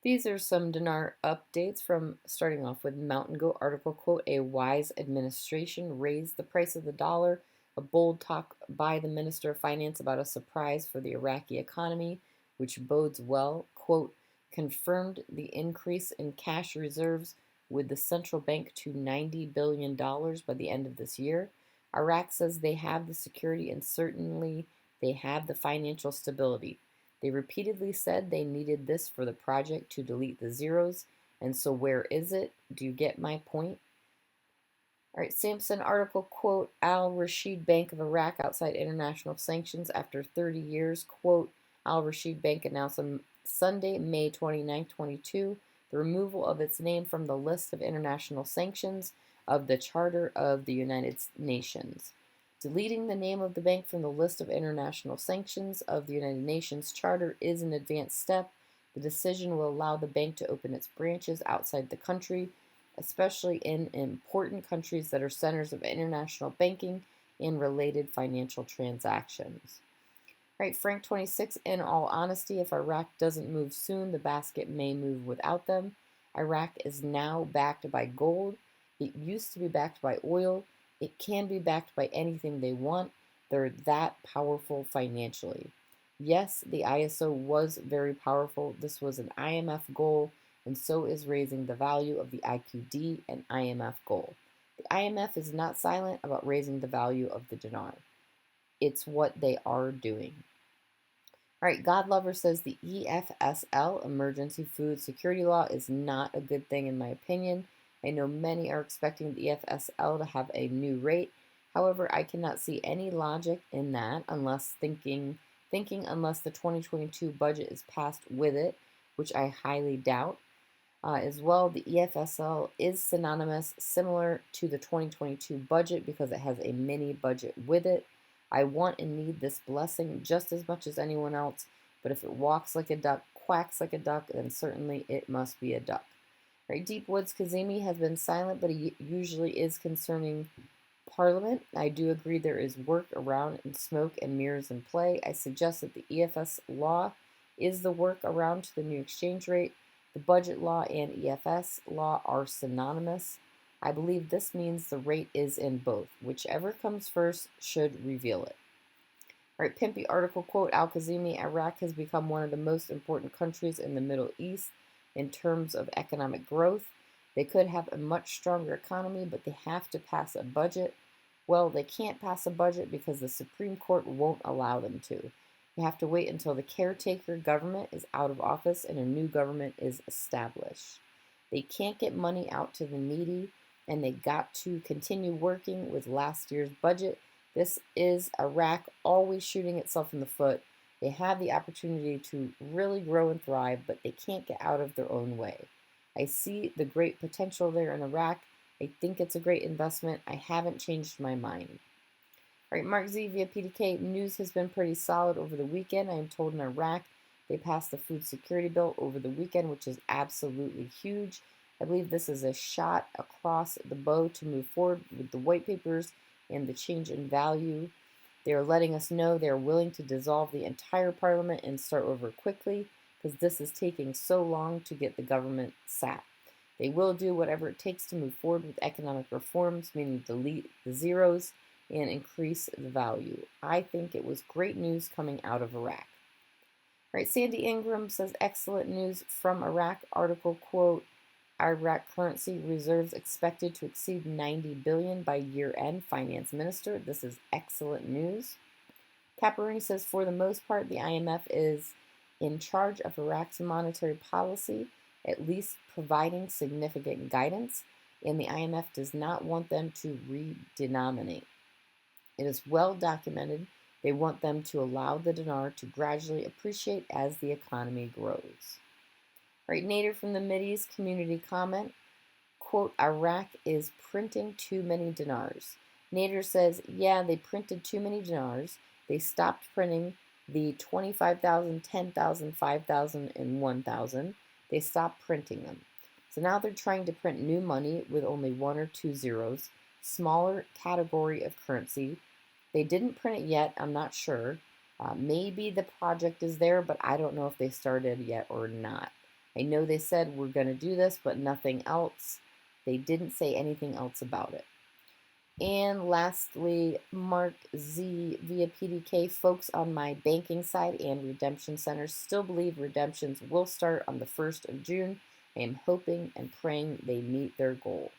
These are some dinar updates from starting off with Mountain Goat article quote, a wise administration raised the price of the dollar, a bold talk by the Minister of Finance about a surprise for the Iraqi economy, which bodes well, quote, confirmed the increase in cash reserves with the central bank to $90 billion by the end of this year. Iraq says they have the security and certainly they have the financial stability. They repeatedly said they needed this for the project to delete the zeros, and so where is it? Do you get my point? All right, Sampson article quote, Al Rashid Bank of Iraq outside international sanctions after 30 years, quote, Al Rashid Bank announced on Sunday, May 29, 22, the removal of its name from the list of international sanctions of the Charter of the United Nations. Deleting the name of the bank from the list of international sanctions of the United Nations Charter is an advanced step. The decision will allow the bank to open its branches outside the country, especially in important countries that are centers of international banking and related financial transactions. Right, Frank 26, in all honesty, if Iraq doesn't move soon, the basket may move without them. Iraq is now backed by gold. It used to be backed by oil. It can be backed by anything they want. They're that powerful financially. Yes, the ISO was very powerful. This was an IMF goal, and so is raising the value of the IQD and IMF goal. The IMF is not silent about raising the value of the dinar. It's what they are doing. All right, God Lover says the EFSL, Emergency Food Security Law, is not a good thing in my opinion. I know many are expecting the EFSL to have a new rate. However, I cannot see any logic in that unless thinking unless the 2022 budget is passed with it, which I highly doubt. As well, the EFSL is similar to the 2022 budget because it has a mini budget with it. I want and need this blessing just as much as anyone else, but if it walks like a duck, quacks like a duck, then certainly it must be a duck. Right? Deep Woods Kazemi has been silent, but he usually is concerning Parliament. I do agree there is work around and smoke and mirrors in play. I suggest that the EFS law is the work around to the new exchange rate. The budget law and EFS law are synonymous. I believe this means the rate is in both. Whichever comes first should reveal it. All right, Pimpy article quote, Al-Kazimi, Iraq has become one of the most important countries in the Middle East in terms of economic growth. They could have a much stronger economy, but they have to pass a budget. Well, they can't pass a budget because the Supreme Court won't allow them to. You have to wait until the caretaker government is out of office and a new government is established. They can't get money out to the needy, and they got to continue working with last year's budget. This is Iraq always shooting itself in the foot. They have the opportunity to really grow and thrive, but they can't get out of their own way. I see the great potential there in Iraq. I think it's a great investment. I haven't changed my mind. All right, Mark Z via PDK. News has been pretty solid over the weekend. I am told in Iraq they passed the food security bill over the weekend, which is absolutely huge. I believe this is a shot across the bow to move forward with the white papers and the change in value. They are letting us know they are willing to dissolve the entire parliament and start over quickly because this is taking so long to get the government sat. They will do whatever it takes to move forward with economic reforms, meaning delete the zeros and increase the value. I think it was great news coming out of Iraq. All right, Sandy Ingram says excellent news from Iraq. Article quote, Iraq currency reserves expected to exceed 90 billion by year end, finance minister. This is excellent news. Caparini says for the most part the IMF is in charge of Iraq's monetary policy, at least providing significant guidance, and the IMF does not want them to redenominate. It is well documented they want them to allow the dinar to gradually appreciate as the economy grows. Right, Nader from the Mideast community comment, quote, Iraq is printing too many dinars. Nader says, yeah, they printed too many dinars. They stopped printing the 25,000, 10,000, 5,000, and 1,000. They stopped printing them. So now they're trying to print new money with only one or two zeros, smaller category of currency. They didn't print it yet, I'm not sure. Maybe the project is there, but I don't know if they started yet or not. I know they said we're going to do this, but nothing else. They didn't say anything else about it. And lastly, Mark Z via PDK, folks on my banking side and redemption centers still believe redemptions will start on the 1st of June. I am hoping and praying they meet their goal.